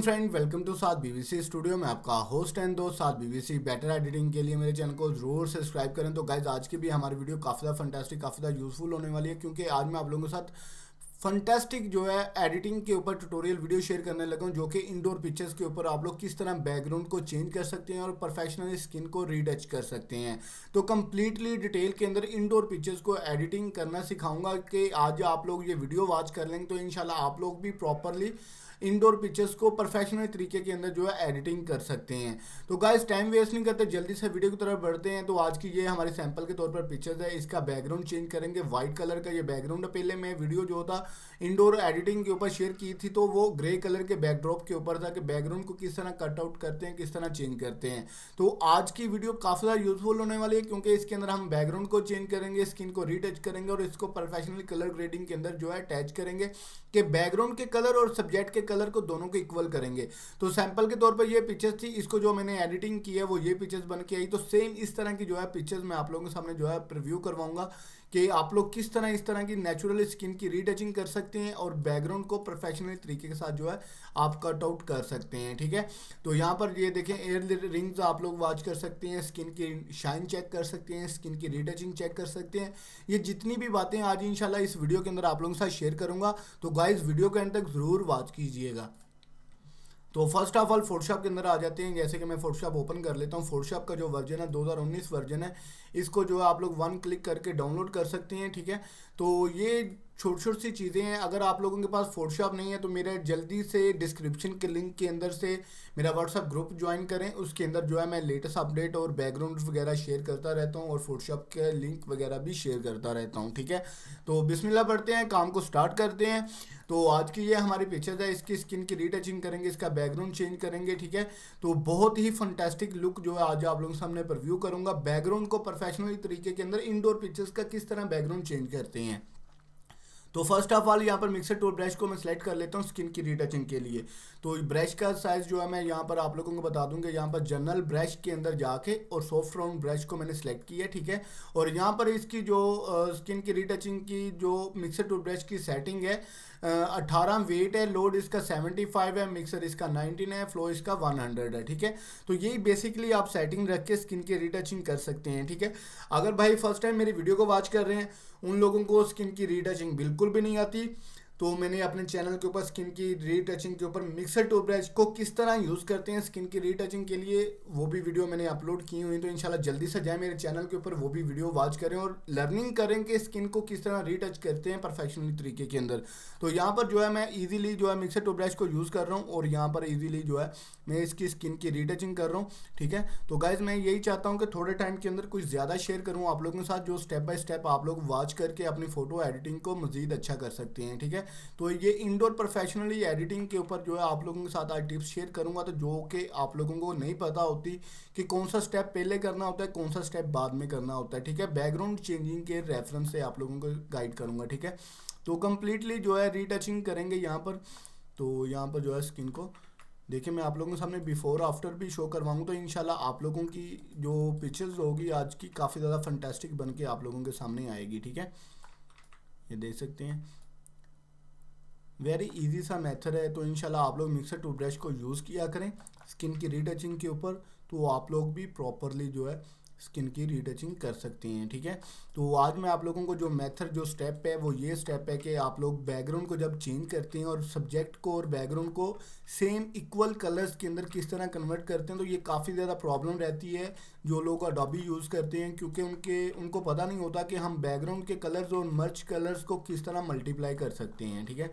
Everyone friend, welcome to साथ BBC studio में आपका होस्ट एंड दोस्त साथ बीबीसी। बेटर एडिटिंग के लिए मेरे चैनल को जरूर सब्सक्राइब करें। तो गाइज आज की भी हमारी वीडियो काफ़ी ज़्यादा फंटास्टिक, काफ़ी ज़्यादा यूजफुल होने वाली है, क्योंकि आज मैं आप लोगों के साथ फंटास्टिक जो है एडिटिंग के ऊपर ट्यूटोरियल वीडियो शेयर करने लगा हूं, जो कि इंडोर पिक्चर्स के ऊपर आप लोग किस तरह बैकग्राउंड को चेंज कर सकते हैं और प्रोफेशनल स्किन को रीटच कर सकते हैं। तो कंप्लीटली डिटेल के अंदर इंडोर पिक्चर्स को एडिटिंग करना सिखाऊंगा कि आज आप लोग ये वीडियो वॉच कर लेंगे तो इंशाल्लाह आप लोग भी प्रॉपरली इंडोर पिक्चर्स को प्रोफेशनल तरीके के अंदर जो है एडिटिंग कर सकते हैं। तो गाइस टाइम वेस्ट नहीं करते, जल्दी से वीडियो की तरफ बढ़ते हैं। तो आज की ये हमारे सैंपल के तौर पर पिक्चर्स है, इसका बैकग्राउंड चेंज करेंगे, वाइट कलर का ये बैकग्राउंड है। पहले मैं वीडियो जो था इंडोर एडिटिंग के ऊपर शेयर की थी तो वो ग्रे कलर के बैकड्रॉप के ऊपर था कि बैकग्राउंड को किस तरह कट आउट करते हैं, किस तरह चेंज करते हैं। तो आज की वीडियो काफ़ी ज़्यादा यूजफुल होने वाली है, क्योंकि इसके अंदर हम बैकग्राउंड को चेंज करेंगे, स्किन को रीटच करेंगे और इसको प्रोफेशनल कलर ग्रेडिंग के अंदर जो है अटैच करेंगे कि बैकग्राउंड के कलर और सब्जेक्ट के कलर को दोनों को इक्वल करेंगे। तो सैंपल के तौर पर ये पिक्चर्स थी, इसको जो मैंने एडिटिंग की है वो ये पिक्चर्स बन के आई। तो सेम इस तरह की जो है पिक्चर्स मैं आप लोगों के सामने जो है प्रीव्यू करवाऊंगा कि आप लोग किस तरह इस तरह की नेचुरल स्किन की रीटचिंग कर सकते हैं और बैकग्राउंड को प्रोफेशनल तरीके के साथ जो है आप कट आउट कर सकते हैं। ठीक है, तो यहाँ पर ये देखें एयर रिंग्स आप लोग वॉच कर सकते हैं, स्किन की शाइन चेक कर सकते हैं, स्किन की रीटचिंग चेक कर सकते हैं। ये जितनी भी बातें आज इंशाल्लाह इस वीडियो के अंदर आप लोगों के साथ शेयर करूंगा। तो गाइस वीडियो के एंड तक जरूर वॉच कीजिएगा। तो फर्स्ट ऑफ ऑल फोटोशॉप के अंदर आ जाते हैं। जैसे कि मैं फोटोशॉप ओपन कर लेता हूँ। फोटोशॉप का जो वर्जन है 2019 वर्जन है, इसको जो है आप लोग वन क्लिक करके डाउनलोड कर सकते हैं। ठीक है, तो ये छोटी छोटी सी चीज़ें हैं। अगर आप लोगों के पास फोटोशॉप नहीं है तो मेरे जल्दी से डिस्क्रिप्शन के लिंक के अंदर से मेरा व्हाट्सअप ग्रुप ज्वाइन करें। उसके अंदर जो है मैं लेटेस्ट अपडेट और बैकग्राउंड वगैरह शेयर करता रहता हूँ और फोटोशॉप के लिंक वगैरह भी शेयर करता रहता हूँ। ठीक है, तो बिस्मिल्लाह पढ़ते हैं, काम को स्टार्ट करते हैं। तो आज की ये हमारी पिक्चर्स है, इसकी स्किन की रीटचिंग करेंगे, इसका बैकग्राउंड चेंज करेंगे। ठीक है, तो बहुत ही फंटास्टिक लुक जो है आज आप लोगों के सामने प्रीव्यू करूंगा। बैकग्राउंड को प्रोफेशनल तरीके के अंदर इंडोर पिक्चर्स का किस तरह बैकग्राउंड चेंज करते हैं। तो फर्स्ट ऑफ ऑल यहाँ पर मिक्सर टूल ब्रश को मैं सेलेक्ट कर लेता हूँ स्किन की रीटचिंग के लिए। तो ब्रश का साइज जो है मैं यहाँ पर आप लोगों को बता दूंगा। यहाँ पर जनरल ब्रश के अंदर जाके और सॉफ्ट राउंड ब्रश को मैंने सेलेक्ट किया। ठीक है, और यहाँ पर इसकी जो स्किन की रीटचिंग की जो मिक्सर टूल ब्रश की सेटिंग है 18 वेट है, लोड इसका 75 है, मिक्सर इसका 19 है, फ्लो इसका 100 है। ठीक है, तो यही बेसिकली आप सेटिंग रख के स्किन की रीटचिंग कर सकते हैं। ठीक है, अगर भाई फर्स्ट टाइम मेरी वीडियो को वॉच कर रहे हैं, उन लोगों को स्किन की रीटचिंग बिल्कुल भी नहीं आती, तो मैंने अपने चैनल के ऊपर स्किन की रीटचिंग के ऊपर मिक्सर टूल ब्रश को किस तरह यूज़ करते हैं स्किन की रीटचिंग के लिए वो भी वीडियो मैंने अपलोड की हुई। तो इंशाल्लाह जल्दी से जाए मेरे चैनल के ऊपर, वो भी वीडियो वॉच करें और लर्निंग करें कि स्किन को किस तरह रीटच करते हैं प्रोफेशनल तरीके के अंदर। तो यहाँ पर जो है मैं ईजिली जो है मिक्सर टूल ब्रश को यूज़ कर रहा हूँ और यहाँ पर ईजिली जो है मैं इसकी स्किन की रीटचिंग कर रहा हूँ। ठीक है, तो गाइज मैं यही चाहता हूँ कि थोड़े टाइम के अंदर कुछ ज़्यादा शेयर करूँ आप लोगों के साथ, जो स्टेप बाय स्टेप आप लोग वॉच करके अपनी फ़ोटो एडिटिंग को मज़ीद अच्छा कर सकते हैं। ठीक है, तो ये इंडोर प्रोफेशनली एडिटिंग के ऊपर जो है आप लोगों के साथ आज टिप्स शेयर करूंगा, तो जो कि आप लोगों को नहीं पता होती कि कौन सा स्टेप पहले करना होता है, कौन सा स्टेप बाद में करना होता है। ठीक है, बैकग्राउंड चेंजिंग के रेफरेंस से आप लोगों को गाइड करूंगा। ठीक है, तो कंप्लीटली जो है रीटचिंग करेंगे यहाँ पर। तो यहाँ पर जो है स्किन को देखिए मैं आप लोगों के सामने बिफोर आफ्टर भी शो करवाऊंगा। तो इंशाल्लाह आप लोगों की जो पिक्चर्स होगी आज की काफ़ी ज़्यादा फंटास्टिक बन के आप लोगों के सामने आएगी। ठीक है, ये देख सकते हैं वेरी इजी सा मेथड है। तो इंशाल्लाह आप लोग मिक्सर टूल ब्रश को यूज़ किया करें स्किन की रीटचिंग के ऊपर, तो आप लोग भी प्रॉपरली जो है स्किन की रीटचिंग कर सकते हैं। ठीक है, तो आज मैं आप लोगों को जो मेथड जो स्टेप है वो ये स्टेप है कि आप लोग बैकग्राउंड को जब चेंज करते हैं और सब्जेक्ट को और बैकग्राउंड को सेम इक्वल कलर्स के अंदर किस तरह कन्वर्ट करते हैं। तो ये काफ़ी ज़्यादा प्रॉब्लम रहती है जो लोग अडोबी यूज़ करते हैं, क्योंकि उनको पता नहीं होता कि हम बैकग्राउंड के कलर्स और मर्ज कलर्स को किस तरह मल्टीप्लाई कर सकते हैं। ठीक है,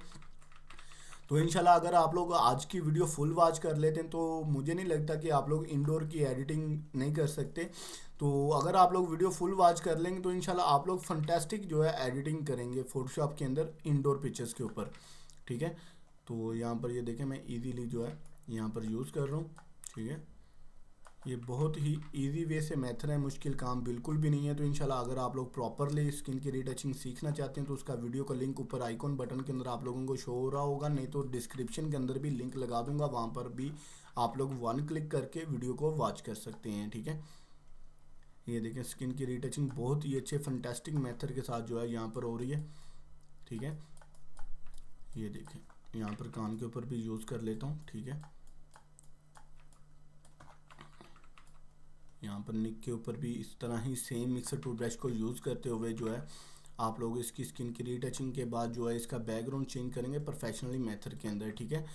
तो इंशाल्लाह अगर आप लोग आज की वीडियो फुल वॉच कर लेते हैं तो मुझे नहीं लगता कि आप लोग इंडोर की एडिटिंग नहीं कर सकते। तो अगर आप लोग वीडियो फुल वॉच कर लेंगे तो इंशाल्लाह आप लोग फंटास्टिक जो है एडिटिंग करेंगे फोटोशॉप के अंदर इंडोर पिक्चर्स के ऊपर। ठीक है, तो यहाँ पर ये देखें मैं ईजीली जो है यहाँ पर यूज़ कर रहा हूँ। ठीक है, ये बहुत ही इजी वे से मेथड है, मुश्किल काम बिल्कुल भी नहीं है। तो इंशाल्लाह अगर आप लोग प्रॉपरली स्किन की रीटचिंग सीखना चाहते हैं तो उसका वीडियो का लिंक ऊपर आइकॉन बटन के अंदर आप लोगों को शो हो रहा होगा, नहीं तो डिस्क्रिप्शन के अंदर भी लिंक लगा दूंगा, वहाँ पर भी आप लोग वन क्लिक करके वीडियो को वॉच कर सकते हैं। ठीक है, ये देखें स्किन की रीटचिंग बहुत ही अच्छे फंटेस्टिक मेथड के साथ जो है यहाँ पर हो रही है। ठीक है, ये देखें यहाँ पर कान के ऊपर भी यूज़ कर लेता हूँ। ठीक है, यहाँ पर निक के ऊपर भी इस तरह ही सेम मिक्सर टूथब्रश को यूज़ करते हुए जो है आप लोग इसकी स्किन की रीटचिंग के बाद जो है इसका बैकग्राउंड चेंज करेंगे प्रोफेशनली मेथड के अंदर, ठीक है।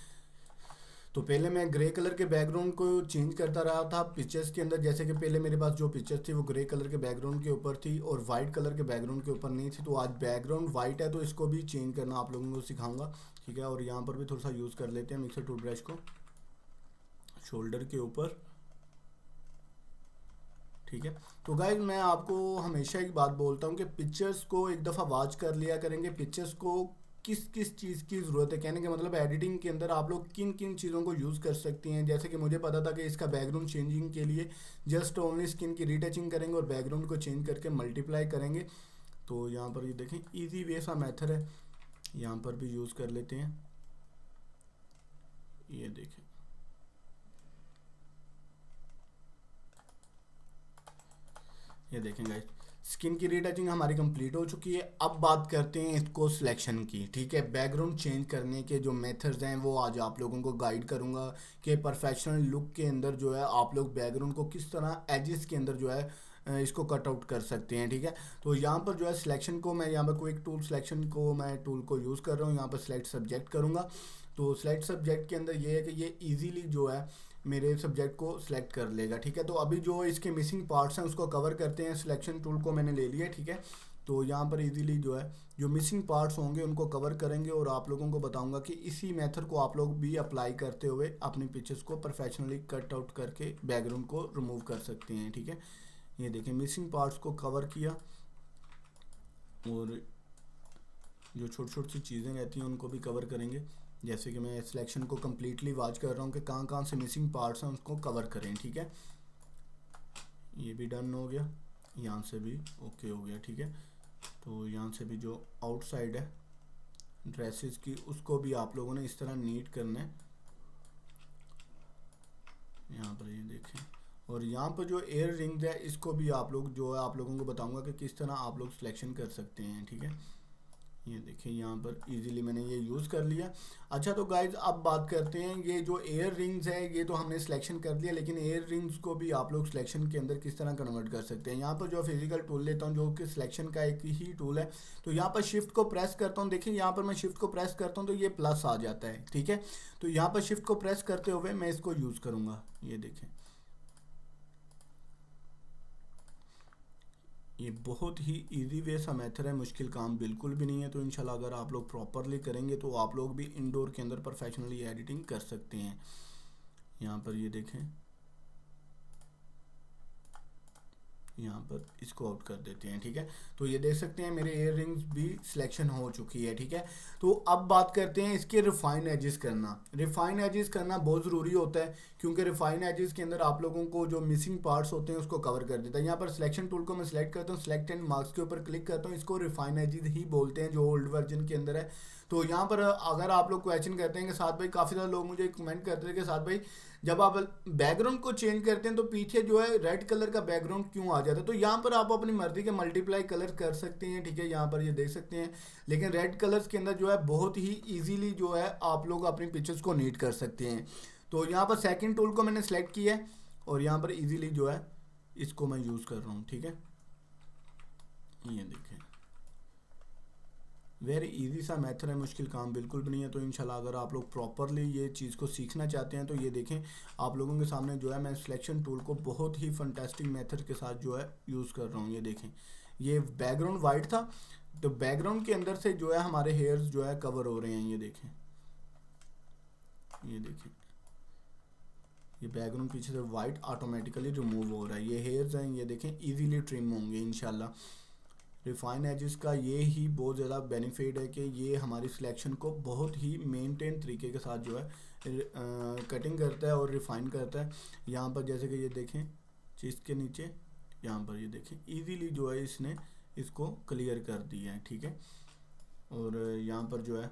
तो पहले मैं ग्रे कलर के बैकग्राउंड को चेंज करता रहा था पिक्चर्स के अंदर, जैसे कि पहले मेरे पास जो पिक्चर्स थी वो ग्रे कलर के बैकग्राउंड के ऊपर थी और वाइट कलर के बैकग्राउंड के ऊपर नहीं थी। तो आज बैकग्राउंड वाइट है तो इसको भी चेंज करना आप लोगों को सिखाऊंगा, ठीक है। और यहाँ पर भी थोड़ा सा यूज़ कर लेते हैं मिक्सर टूथब्रश को शोल्डर के ऊपर, ठीक है। तो गाइस मैं आपको हमेशा एक बात बोलता हूँ कि पिक्चर्स को एक दफ़ा वॉच कर लिया करेंगे, पिक्चर्स को किस किस चीज़ की ज़रूरत है, कहने का मतलब एडिटिंग के अंदर आप लोग किन किन चीज़ों को यूज़ कर सकती हैं। जैसे कि मुझे पता था कि इसका बैकग्राउंड चेंजिंग के लिए जस्ट ओनली स्किन की रीटचिंग करेंगे और बैकग्राउंड को चेंज करके मल्टीप्लाई करेंगे। तो यहाँ पर ये देखें इजी वे सा मेथड है, यहाँ पर भी यूज़ कर लेते हैं। ये देखें ये देखें गाइस स्किन की रीटचिंग हमारी कंप्लीट हो चुकी है। अब बात करते हैं इसको सिलेक्शन की, ठीक है। बैकग्राउंड चेंज करने के जो मेथड्स हैं वो आज आप लोगों को गाइड करूंगा कि प्रोफेशनल लुक के अंदर जो है आप लोग बैकग्राउंड को किस तरह एजेस के अंदर जो है इसको कट आउट कर सकते हैं, ठीक है। तो यहाँ पर जो है सिलेक्शन को मैं यहाँ पर क्विक टूल सिलेक्शन को मैं टूल को यूज़ कर रहा हूँ, यहाँ पर सिलेक्ट सब्जेक्ट करूँगा। तो सिलेक्ट सब्जेक्ट के अंदर ये है कि ये ईजीली जो है मेरे सब्जेक्ट को सिलेक्ट कर लेगा, ठीक है। तो अभी जो इसके मिसिंग पार्ट्स हैं उसको कवर करते हैं। सिलेक्शन टूल को मैंने ले लिया, ठीक है। तो यहाँ पर इजीली जो है जो मिसिंग पार्ट्स होंगे उनको कवर करेंगे और आप लोगों को बताऊंगा कि इसी मेथड को आप लोग भी अप्लाई करते हुए अपनी पिक्चर्स को प्रोफेशनली कट आउट करके बैकग्राउंड को रिमूव कर सकते हैं, ठीक है। ये देखें मिसिंग पार्ट्स को कवर किया और जो छोटी छोटी सी चीज़ें रहती हैं उनको भी कवर करेंगे। जैसे कि मैं सिलेक्शन को कम्प्लीटली वॉच कर रहा हूँ कि कहाँ कहाँ से मिसिंग पार्ट्स हैं उसको कवर करें, ठीक है। ये भी डन हो गया, यहाँ से भी ओके हो गया, ठीक है। तो यहाँ से भी जो आउटसाइड है ड्रेसेस की उसको भी आप लोगों ने इस तरह नीट करना है। यहाँ पर ये देखें और यहाँ पर जो एयर रिंग्स है इसको भी आप लोग जो है आप लोगों को बताऊँगा कि किस तरह आप लोग सिलेक्शन कर सकते हैं, ठीक है। ये देखिए यहाँ पर इजीली मैंने ये यूज़ कर लिया। अच्छा तो गाइज अब बात करते हैं ये जो एयर रिंग्स है ये तो हमने सिलेक्शन कर लिया, लेकिन एयर रिंग्स को भी आप लोग सिलेक्शन के अंदर किस तरह कन्वर्ट कर सकते हैं। यहाँ पर जो फिजिकल टूल लेता हूँ जो कि सिलेक्शन का एक ही टूल है। तो यहाँ पर शिफ्ट को प्रेस करता हूँ, देखिए यहाँ पर मैं शिफ्ट को प्रेस करता हूँ तो ये प्लस आ जाता है, ठीक है। तो यहाँ पर शिफ्ट को प्रेस करते हुए मैं इसको यूज़ करूँगा। ये देखें ये बहुत ही इजी वे सा मेथड है, मुश्किल काम बिल्कुल भी नहीं है। तो इंशाल्लाह अगर आप लोग प्रॉपरली करेंगे तो आप लोग भी इंडोर के अंदर प्रोफेशनली एडिटिंग कर सकते हैं। यहाँ पर ये देखें यहाँ पर इसको आउट कर देते हैं, ठीक है। तो ये देख सकते हैं मेरे एयर रिंग्स भी सिलेक्शन हो चुकी है, ठीक है। तो अब बात करते हैं इसके रिफाइन एजेस करना। रिफाइन एजेस करना बहुत ज़रूरी होता है क्योंकि रिफाइन एजेस के अंदर आप लोगों को जो मिसिंग पार्ट्स होते हैं उसको कवर कर देता है। यहाँ पर सिलेक्शन टूल को मैं सिलेक्ट करता हूँ, सिलेक्ट एंड मार्क्स के ऊपर क्लिक करता हूँ, इसको रिफाइन एजेस ही बोलते हैं जो ओल्ड वर्जन के अंदर है। तो यहाँ पर अगर आप लोग क्वेश्चन करते हैं कि साथ भाई काफ़ी सारे लोग मुझे कमेंट करते हैं कि साथ भाई जब आप बैकग्राउंड को चेंज करते हैं तो पीछे जो है रेड कलर का बैकग्राउंड क्यों आ जाता है। तो यहाँ पर आप अपनी मर्जी के मल्टीप्लाई कलर कर सकते हैं, ठीक है। यहाँ पर ये देख सकते हैं, लेकिन रेड कलर्स के अंदर जो है बहुत ही इजीली जो है आप लोग अपनी पिक्चर्स को नीट कर सकते हैं। तो यहाँ पर सेकंड टूल को मैंने सेलेक्ट किया है और यहाँ पर इजीली जो है इसको मैं यूज़ कर रहा हूँ, ठीक है। ये देखें वेरी इजी सा मेथड है, मुश्किल काम बिल्कुल भी नहीं है। तो इंशाल्लाह अगर आप लोग प्रॉपरली ये चीज़ को सीखना चाहते हैं तो ये देखें आप लोगों के सामने जो है मैं सिलेक्शन टूल को बहुत ही फंटास्टिक मेथड के साथ जो है यूज़ कर रहा हूँ। ये देखें ये बैकग्राउंड वाइट था तो बैकग्राउंड के अंदर से जो है हमारे हेयर्स जो है कवर हो रहे हैं। ये देखें ये बैकग्राउंड पीछे से वाइट ऑटोमेटिकली रिमूव हो रहा है। ये हेयर्स हैं ये देखें इजीली ट्रिम होंगे इंशाल्लाह। रिफाइन एजेस का ये ही बहुत ज़्यादा बेनिफिट है कि ये हमारी सिलेक्शन को बहुत ही मेंटेन तरीके के साथ जो है कटिंग करता है और रिफाइन करता है। यहाँ पर जैसे कि ये देखें चीज़ के नीचे यहाँ पर ये देखें इजीली जो है इसने इसको क्लियर कर दिया है, ठीक है। और यहाँ पर जो है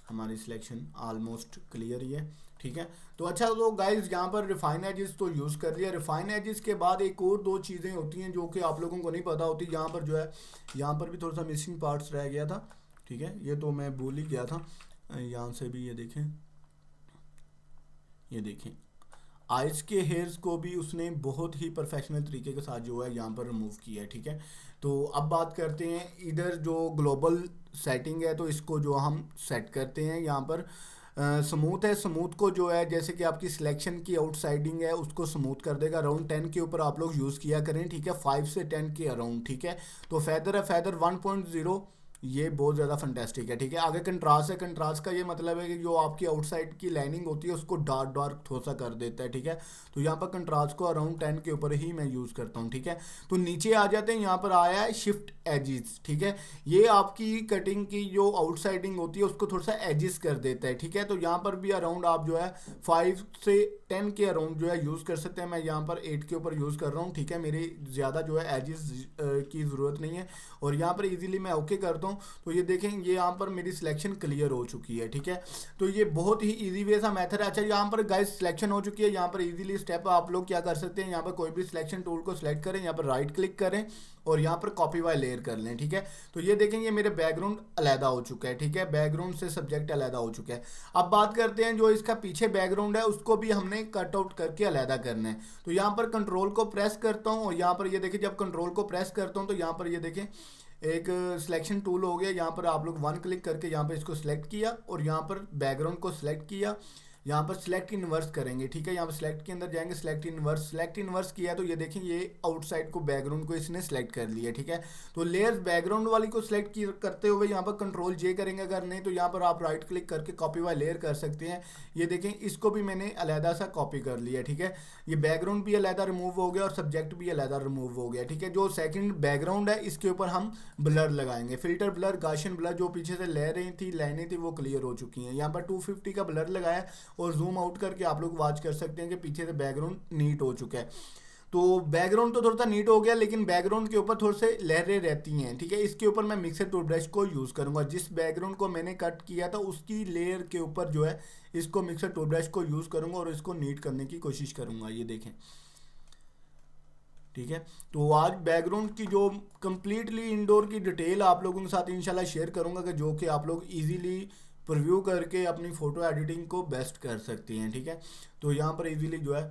हमारी सिलेक्शन ऑलमोस्ट क्लियर ही है, ठीक है। तो अच्छा तो गाइज यहाँ पर रिफाइन एजेस तो यूज़ कर लिया। रिफाइन एजेस के बाद एक और दो चीज़ें होती हैं जो कि आप लोगों को नहीं पता होती। यहाँ पर जो है यहाँ पर भी थोड़ा सा मिसिंग पार्ट्स रह गया था, ठीक है। ये तो मैं भूल ही गया था। यहाँ से भी ये देखें आइज के हेयर्स को भी उसने बहुत ही प्रोफेशनल तरीके के साथ जो है यहाँ पर रिमूव किया है, ठीक है। तो अब बात करते हैं इधर जो ग्लोबल सेटिंग है, तो इसको जो हम सेट करते हैं यहाँ पर स्मूथ है। स्मूथ को जो है जैसे कि आपकी सिलेक्शन की आउटसाइडिंग है उसको स्मूथ कर देगा। अराउंड 10 के ऊपर आप लोग यूज़ किया करें, ठीक है, 5 से 10 के अराउंड, ठीक है। तो फेदर है, फेदर 1.0, ये बहुत ज़्यादा फंटेस्टिक है, ठीक है। आगे कंट्रास्ट है, कंट्रास्ट का ये मतलब है कि जो आपकी आउटसाइड की लाइनिंग होती है उसको डार्क डार्क थोड़ा सा कर देता है, ठीक है। तो यहाँ पर कंट्रास्ट को अराउंड 10 के ऊपर ही मैं यूज़ करता हूँ, ठीक है। तो नीचे आ जाते हैं, यहाँ पर आया है शिफ्ट एजिस, ठीक है। ये आपकी कटिंग की जो आउटसाइडिंग होती है उसको थोड़ा सा एजिस कर देता है, ठीक है। तो यहाँ पर भी अराउंड आप जो है 5 से 10 के अराउंड जो है यूज़ कर सकते हैं। मैं यहाँ पर 8 के ऊपर यूज़ कर रहा हूँ, ठीक है। मेरी ज़्यादा जो है एजिस की ज़रूरत नहीं है और यहाँ पर इजीली मैं ओके करता हूँ। तो ये देखें, ये यहाँ पर मेरी सिलेक्शन क्लियर हो चुकी है, ठीक है। तो ये बहुत ही इजी वे सा मेथड है। अच्छा, यहाँ पर गाइस सिलेक्शन हो चुकी है। यहाँ पर इजीली स्टेप आप लोग क्या कर सकते हैं, यहाँ पर कोई भी सिलेक्शन टूल को सिलेक्ट करें, यहाँ पर राइट क्लिक करें और यहाँ पर कॉपी बाय लेयर कर लें, ठीक है। तो ये देखें, ये मेरे बैकग्राउंड अलहदा हो चुका है, ठीक है। बैकग्राउंड से सब्जेक्ट अलहदा हो चुका है। अब बात करते हैं जो इसका पीछे बैकग्राउंड है उसको भी हमने कट आउट करके अलहदा करना है। तो यहाँ पर कंट्रोल को प्रेस करता हूँ और यहाँ पर ये देखें, जब कंट्रोल को प्रेस करता हूँ तो यहाँ पर ये देखें एक सिलेक्शन टूल हो गया। यहाँ पर आप लोग वन क्लिक करके यहाँ पर इसको सिलेक्ट किया और यहाँ पर बैकग्राउंड को सिलेक्ट किया। यहाँ पर सिलेक्ट इनवर्स करेंगे, ठीक है। यहाँ पर सिलेक्ट के अंदर जाएंगे, सिलेक्ट इनवर्स किया तो ये देखें, ये आउटसाइड को बैकग्राउंड को इसने सिलेक्ट कर लिया, ठीक है। तो लेयर्स बैकग्राउंड वाली को सिलेक्ट करते हुए यहाँ पर कंट्रोल जे करेंगे। अगर नहीं तो यहाँ पर आप राइट क्लिक करके कॉपी बाय लेयर कर सकते हैं। ये देखें, इसको भी मैंने अलहदा सा कॉपी कर लिया, ठीक है। ये बैकग्राउंड भी अलहदा रिमूव हो गया और सब्जेक्ट भी अलहदा रिमूव हो गया, ठीक है। जो सेकंड बैकग्राउंड है इसके ऊपर हम ब्लर लगाएंगे, फिल्टर ब्लर, गाशियन ब्लर। जो पीछे से लाइनें थी वो क्लियर हो चुकी हैं। यहाँ पर 250 का ब्लर लगाया और जूम आउट करके आप लोग वॉच कर सकते हैं कि पीछे से बैकग्राउंड नीट हो चुका है। तो बैकग्राउंड तो थोड़ा सा नीट हो गया, लेकिन बैकग्राउंड के ऊपर थोड़े से लहरें रहती हैं, ठीक है। इसके ऊपर मैं मिक्सर टूल ब्रश को यूज़ करूंगा। जिस बैकग्राउंड को मैंने कट किया था उसकी लेयर के ऊपर जो है इसको मिक्सर टूल ब्रश को यूज़ करूंगा और इसको नीट करने की कोशिश करूंगा। ये देखें, ठीक है। तो आज बैकग्राउंड की जो कंप्लीटली इंडोर की डिटेल आप लोगों के साथ इंशाल्लाह शेयर करूंगा कि जो कि आप लोग इजीली प्रीव्यू करके अपनी फ़ोटो एडिटिंग को बेस्ट कर सकती हैं, ठीक है। तो यहाँ पर इजीली जो है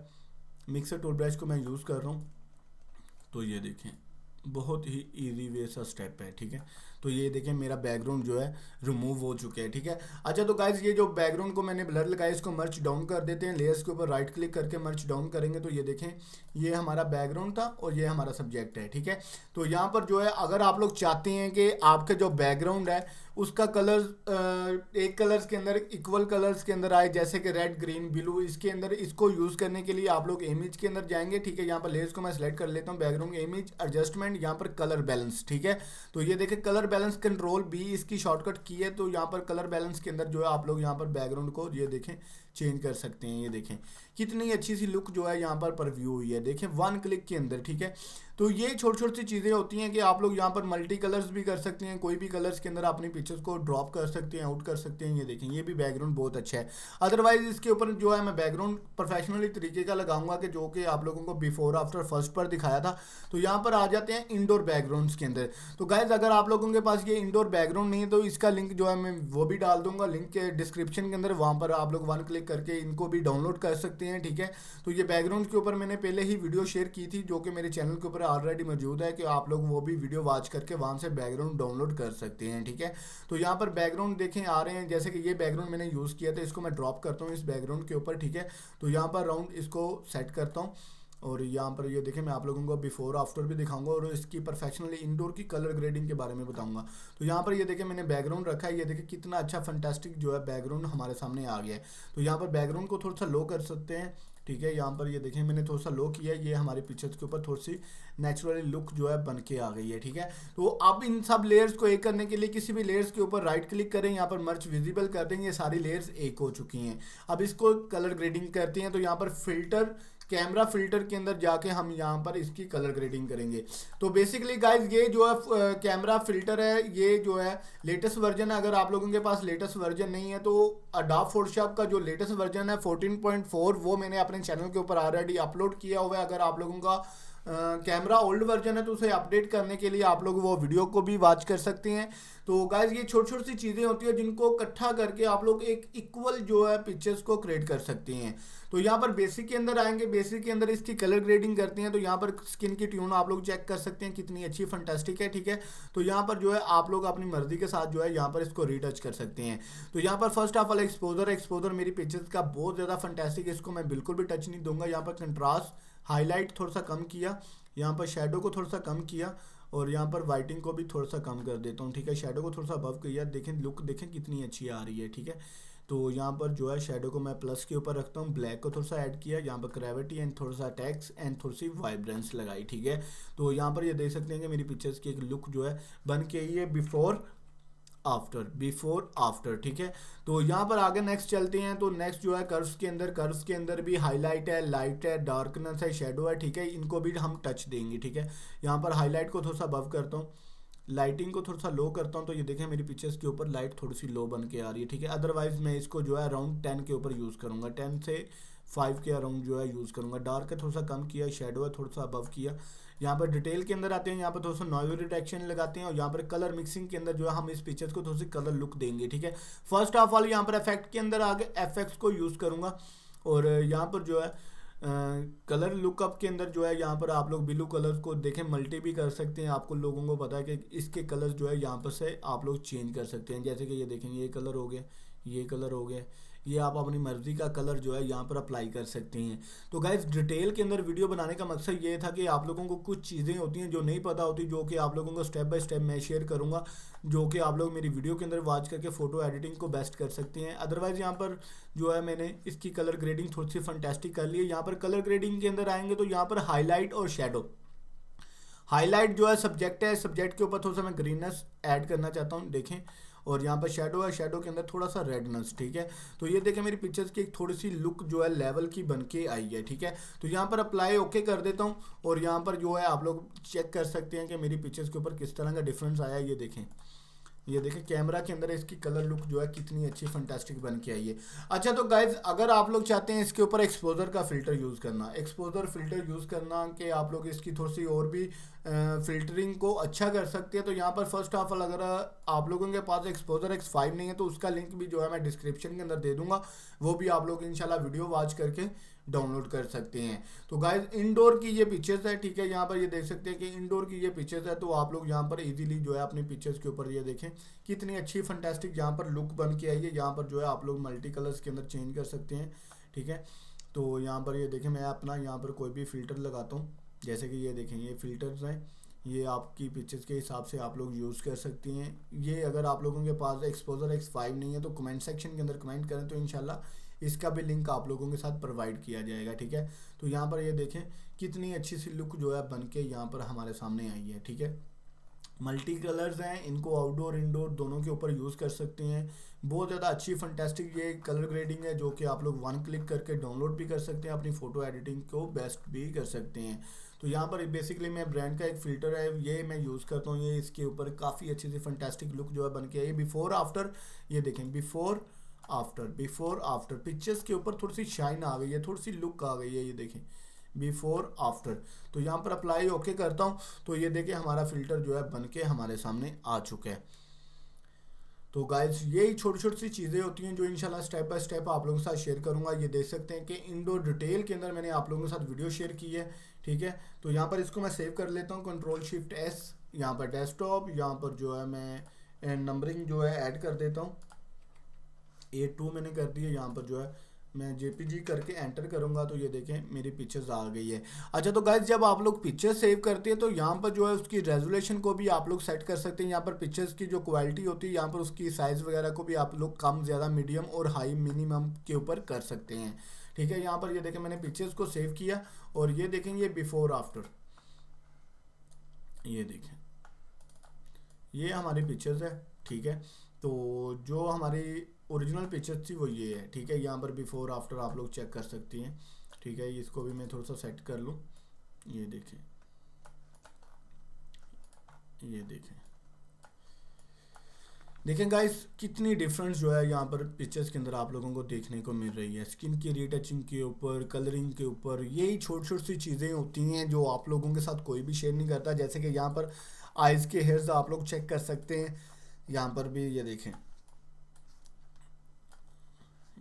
मिक्सर टूल ब्रश को मैं यूज़ कर रहा हूँ। तो ये देखें, बहुत ही इजी वे सा स्टेप है, ठीक है। तो ये देखें, मेरा बैकग्राउंड जो है रिमूव हो चुका है, ठीक है। अच्छा, तो गाइस ये जो बैकग्राउंड को मैंने ब्लर लगाया इसको मर्च डाउन कर देते हैं। लेयर्स के ऊपर राइट क्लिक करके मर्च डाउन करेंगे तो ये देखें, ये हमारा बैकग्राउंड था और ये हमारा सब्जेक्ट है, ठीक है। तो यहाँ पर जो है अगर आप लोग चाहते हैं कि आपका जो बैकग्राउंड है उसका कलर एक कलर्स के अंदर इक्वल कलर्स के अंदर आए, जैसे कि रेड, ग्रीन, ब्लू, इसके अंदर इसको यूज़ करने के लिए आप लोग इमेज के अंदर जाएंगे, ठीक है। यहाँ पर लेयर्स को मैं सेलेक्ट कर लेता हूँ, बैकग्राउंड, इमेज, एडजस्टमेंट, यहाँ पर कलर बैलेंस, ठीक है। तो ये देखें, कलर बैलेंस कंट्रोल बी इसकी शॉर्टकट की है। तो यहाँ पर कलर बैलेंस के अंदर जो है आप लोग यहाँ पर बैकग्राउंड को ये देखें चेंज कर सकते हैं। ये देखें कितनी अच्छी सी लुक जो है यहाँ पर परव्यू हुई है, देखें वन क्लिक के अंदर, ठीक है। तो ये छोटी छोटी सी चीज़ें होती हैं कि आप लोग यहाँ पर मल्टी कलर्स भी कर सकते हैं, कोई भी कलर्स के अंदर अपनी पिक्चर्स को ड्रॉप कर सकते हैं, आउट कर सकते हैं। ये देखें, ये भी बैकग्राउंड बहुत अच्छा है। अदरवाइज इसके ऊपर जो है मैं बैकग्राउंड प्रोफेशनली तरीके का लगाऊंगा कि जो कि आप लोगों को बिफोर आफ्टर फर्स्ट पर दिखाया था। तो यहाँ पर आ जाते हैं इंडोर बैकग्राउंड्स के अंदर। तो गाइज अगर आप लोगों के पास ये इंडोर बैकग्राउंड नहीं है तो इसका लिंक जो है मैं वो भी डाल दूंगा लिंक के डिस्क्रिप्शन के अंदर, वहाँ पर आप लोग वन क्लिक करके इनको भी डाउनलोड कर सकते हैं, ठीक है। तो ये बैकग्राउंड के ऊपर मैंने पहले ही वीडियो शेयर की थी जो कि मेरे चैनल के ऊपर ऑलरेडी मौजूद है, कि आप लोग वो भी वीडियो वॉच करके वहाँ से बैकग्राउंड डाउनलोड कर सकते हैं, ठीक है। तो यहाँ पर बैकग्राउंड देखें आ रहे हैं, जैसे कि ये बैकग्राउंड मैंने यूज़ किया था, इसको मैं ड्रॉप करता हूँ इस बैकग्राउंड के ऊपर, ठीक है। तो यहाँ पर राउंड इसको सेट करता हूँ और यहाँ पर ये देखें, मैं आप लोगों को बिफोर आफ्टर भी दिखाऊंगा और इसकी प्रोफेशनली इंडोर की कलर ग्रेडिंग के बारे में बताऊंगा। तो यहाँ पर ये देखें, मैंने बैकग्राउंड रखा है, ये देखें कितना अच्छा फंटास्टिक जो है बैकग्राउंड हमारे सामने आ गया है। तो यहाँ पर बैकग्राउंड को थोड़ा सा लो कर सकते हैं, ठीक है। यहाँ पर ये देखें मैंने थोड़ा सा लो किया, ये हमारी पिक्चर्स के ऊपर थोड़ी सी नेचुरली लुक जो है बन के आ गई है, ठीक है। तो अब इन सब लेयर्स को एक करने के लिए किसी भी लेयर्स के ऊपर राइट क्लिक करें, यहाँ पर मर्ज विजिबल कर देंगे, ये सारी लेयर्स एक हो चुकी हैं। अब इसको कलर ग्रेडिंग करते हैं। तो यहाँ पर फिल्टर, कैमरा फिल्टर के अंदर जाके हम यहाँ पर इसकी कलर ग्रेडिंग करेंगे। तो बेसिकली गाइज ये जो है कैमरा फिल्टर है, ये जो है लेटेस्ट वर्जन है। अगर आप लोगों के पास लेटेस्ट वर्जन नहीं है तो अडोब फोटोशॉप का जो लेटेस्ट वर्जन है 14.4 वो मैंने अपने चैनल के ऊपर ऑलरेडी अपलोड किया हुआ है। अगर आप लोगों का कैमरा ओल्ड वर्जन है तो उसे अपडेट करने के लिए आप लोग वो वीडियो को भी वॉच कर सकते हैं। तो गाइज ये छोटी छोटी सी चीज़ें होती है जिनको इकट्ठा करके आप लोग एक इक्वल जो है पिक्चर्स को क्रिएट कर सकते हैं। तो यहाँ पर बेसिक के अंदर आएंगे, बेसिक के अंदर इसकी कलर ग्रेडिंग करते हैं। तो यहाँ पर स्किन की ट्यून आप लोग चेक कर सकते हैं कितनी अच्छी फंटास्टिक है, ठीक है। तो यहाँ पर जो है आप लोग अपनी मर्जी के साथ जो है यहाँ पर इसको रीटच कर सकते हैं। तो यहाँ पर फर्स्ट ऑफ ऑल एक्सपोजर मेरी पिक्चर्स का बहुत ज़्यादा फंटास्टिक है, इसको मैं बिल्कुल भी टच नहीं दूंगा। यहाँ पर कंट्रास्ट हाईलाइट थोड़ा सा कम किया, यहाँ पर शेडो को थोड़ा सा कम किया और यहाँ पर वाइटिंग को भी थोड़ा सा कम कर देता हूँ, ठीक है। शेडो को थोड़ा सा अबव किया, देखें लुक देखें कितनी अच्छी आ रही है, ठीक है। तो यहाँ पर जो है शेडो को मैं प्लस के ऊपर रखता हूँ, ब्लैक को थोड़ा सा ऐड किया, यहाँ पर ग्रेविटी एंड थोड़ा सा टेक्स एंड थोड़ी सी वाइब्रेंस लगाई, ठीक है। तो यहाँ पर ये देख सकते हैं कि मेरी पिक्चर्स की एक लुक जो है बन के आई है बिफोर आफ्टर, ठीक है। तो यहाँ पर आगे नेक्स्ट चलते हैं। तो नेक्स्ट जो है कर्व्स के अंदर भी हाईलाइट है, लाइट है, डार्कनेस है, शेडो है, ठीक है। इनको भी हम टच देंगे, ठीक है। यहाँ पर हाईलाइट को थोड़ा सा अबव करता हूँ, लाइटिंग को थोड़ा सा लो करता हूँ। तो ये देखें मेरी पिक्चर्स के ऊपर लाइट थोड़ी सी लो बन के आ रही है, ठीक है। अदरवाइज मैं इसको जो है अराउंड 10 के ऊपर यूज़ करूँगा, 10 से 5 के अराउंड जो है यूज़ करूँगा। डार्क है थोड़ा सा कम किया, शेडो है थोड़ा सा अबव किया। यहाँ पर डिटेल के अंदर आते हैं, यहाँ पर थोड़ा सा नॉइज रिडक्शन लगाते हैं और यहाँ पर कलर मिक्सिंग के अंदर जो है हम इस पिक्चर्स को थोड़ी सी कलर लुक देंगे, ठीक है। फर्स्ट ऑफ ऑल यहाँ पर इफेक्ट के अंदर आगे एफएक्स को यूज़ करूँगा और यहाँ पर जो है कलर लुकअप के अंदर जो है यहाँ पर आप लोग ब्लू कलर को देखें मल्टी भी कर सकते हैं। आपको लोगों को पता है कि इसके कलर जो है यहाँ पर से आप लोग चेंज कर सकते हैं। जैसे कि ये देखेंगे ये कलर हो गया, ये कलर हो गया, ये आप अपनी मर्जी का कलर जो है यहाँ पर अप्लाई कर सकते हैं। तो गाइस डिटेल के अंदर वीडियो बनाने का मकसद ये था कि आप लोगों को कुछ चीज़ें होती हैं जो नहीं पता होती, जो कि आप लोगों को स्टेप बाय स्टेप मैं शेयर करूँगा, जो कि आप लोग मेरी वीडियो के अंदर वॉच करके फ़ोटो एडिटिंग को बेस्ट कर सकते हैं। अदरवाइज़ यहाँ पर जो है मैंने इसकी कलर ग्रेडिंग थोड़ी सी फंटेस्टिक कर ली है। यहाँ पर कलर ग्रेडिंग के अंदर आएंगे तो यहाँ पर हाईलाइट और शेडो, हाईलाइट जो है सब्जेक्ट है, सब्जेक्ट के ऊपर थोड़ा सा मैं ग्रीननेस ऐड करना चाहता हूँ, देखें। और यहाँ पर शेडो है, शेडो के अंदर थोड़ा सा रेडनेस, ठीक है। तो ये देखें मेरी पिक्चर्स की एक थोड़ी सी लुक जो है लेवल की बन के आई है, ठीक है। तो यहाँ पर अप्लाई ओके कर देता हूँ और यहाँ पर जो है आप लोग चेक कर सकते हैं कि मेरी पिक्चर्स के ऊपर किस तरह का डिफरेंस आया है। ये देखें कैमरा के अंदर इसकी कलर लुक जो है कितनी अच्छी फंटास्टिक बन के आई है। अच्छा तो गाइज अगर आप लोग चाहते हैं इसके ऊपर एक्सपोजर का फिल्टर यूज़ करना, एक्सपोजर फिल्टर यूज़ करना कि आप लोग इसकी थोड़ी सी और भी फिल्टरिंग को अच्छा कर सकते हैं, तो यहाँ पर फर्स्ट ऑफ ऑल अगर आप लोगों के पास एक्सपोजर X5 नहीं है तो उसका लिंक भी जो है मैं डिस्क्रिप्शन के अंदर दे दूंगा, वो भी आप लोग इंशाल्लाह वीडियो वॉच करके डाउनलोड कर सकते हैं। तो गाइज इनडोर की ये पिक्चर्स है, ठीक है। यहाँ पर ये देख सकते हैं कि इनडोर की ये पिक्चर्स है, तो आप लोग यहाँ पर इजीली जो है अपनी पिक्चर्स के ऊपर ये देखें कितनी अच्छी फंटास्टिक यहाँ पर लुक बन के आई है। यहाँ पर जो है आप लोग मल्टी कलर्स के अंदर चेंज कर सकते हैं, ठीक है। तो यहाँ पर ये देखें मैं अपना यहाँ पर कोई भी फ़िल्टर लगाता हूँ, जैसे कि ये देखें ये फ़िल्टर्स हैं, ये आपकी पिक्चर्स के हिसाब से आप लोग यूज़ कर सकती हैं। ये अगर आप लोगों के पास एक्सपोजर X5 नहीं है तो कमेंट सेक्शन के अंदर कमेंट करें, तो इंशाल्लाह इसका भी लिंक आप लोगों के साथ प्रोवाइड किया जाएगा, ठीक है। तो यहाँ पर ये देखें कितनी अच्छी सी लुक जो है बन के यहाँ पर हमारे सामने आई है, ठीक है। मल्टी कलर्स हैं, इनको आउटडोर इंडोर दोनों के ऊपर यूज़ कर सकते हैं। बहुत ज़्यादा अच्छी फंटेस्टिक ये कलर ग्रेडिंग है जो कि आप लोग वन क्लिक करके डाउनलोड भी कर सकते हैं, अपनी फ़ोटो एडिटिंग को बेस्ट भी कर सकते हैं। तो यहाँ पर बेसिकली मैं ब्रांड का एक फ़िल्टर है ये मैं यूज़ करता हूँ, ये इसके ऊपर काफ़ी अच्छी सी फंटेस्टिक लुक जो है बन के आई। बिफोर आफ्टर ये देखें, बिफोर आफ्टर पिक्चर्स के ऊपर थोड़ी सी शाइन आ गई है, थोड़ी सी लुक आ गई है, ये देखें बिफोर आफ्टर। तो यहाँ पर अप्लाई ओके करता हूँ तो ये देखिए हमारा फिल्टर जो है बन के हमारे सामने आ चुका है। तो गाइज यही छोटी छोटी सी चीज़ें होती हैं जो इंशाल्लाह स्टेप बाय स्टेप आप लोगों के साथ शेयर करूंगा। ये देख सकते हैं कि इंडोर डिटेल के अंदर मैंने आप लोगों के साथ वीडियो शेयर की है, ठीक है। तो यहाँ पर इसको मैं सेव कर लेता हूँ, Ctrl+Shift+S, यहाँ पर डेस्कटॉप, यहाँ पर जो है मैं नंबरिंग जो है ऐड कर देता हूँ, A2 मैंने कर दी है। यहाँ पर जो है मैं JPG करके एंटर करूंगा तो ये देखें मेरी पिक्चर्स आ गई है। अच्छा तो गाइज जब आप लोग पिक्चर सेव करते हैं तो यहाँ पर जो है उसकी रेजोल्यूशन को भी आप लोग सेट कर सकते हैं। यहाँ पर पिक्चर्स की जो क्वालिटी होती है यहाँ पर उसकी साइज़ वगैरह को भी आप लोग कम ज़्यादा मीडियम और हाई मिनिमम के ऊपर कर सकते हैं, ठीक है। यहाँ पर ये देखें मैंने पिक्चर्स को सेव किया और ये देखें ये बिफोर आफ्टर, ये देखें ये हमारी पिक्चर्स है, ठीक है। तो जो हमारी ओरिजिनल पिक्चर्स थी वो ये है, ठीक है। यहाँ पर बिफोर आफ्टर आप लोग चेक कर सकती हैं, ठीक है। इसको भी मैं थोड़ा सा सेट कर लूँ, ये देखें ये देखें। देखें गाइस, कितनी डिफरेंस जो है यहाँ पर पिक्चर्स के अंदर आप लोगों को देखने को मिल रही है। स्किन की रीटचिंग के ऊपर, कलरिंग के ऊपर, यही छोटी छोटी सी चीज़ें होती हैं जो आप लोगों के साथ कोई भी शेयर नहीं करता। जैसे कि यहाँ पर आइज़ के हेयर्स आप लोग चेक कर सकते हैं। यहाँ पर भी ये देखें,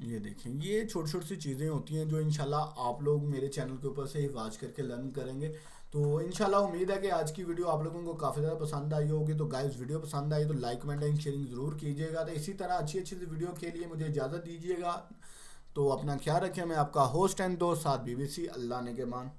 ये देखें, ये छोटी छोटी सी चीज़ें होती हैं जो इंशाल्लाह आप लोग मेरे चैनल के ऊपर से ही वॉच करके लर्न करेंगे। तो इंशाल्लाह उम्मीद है कि आज की वीडियो आप लोगों को काफ़ी ज़्यादा पसंद आई होगी। तो गाइस, वीडियो पसंद आई तो लाइक कमेंट एंड शेयरिंग ज़रूर कीजिएगा। तो इसी तरह अच्छी अच्छी वीडियो के लिए मुझे इजाज़त दीजिएगा। तो अपना ख्याल रखें। मैं आपका होस्ट एंड दोस्त साद बीबीसी। अल्लाह ने के मान।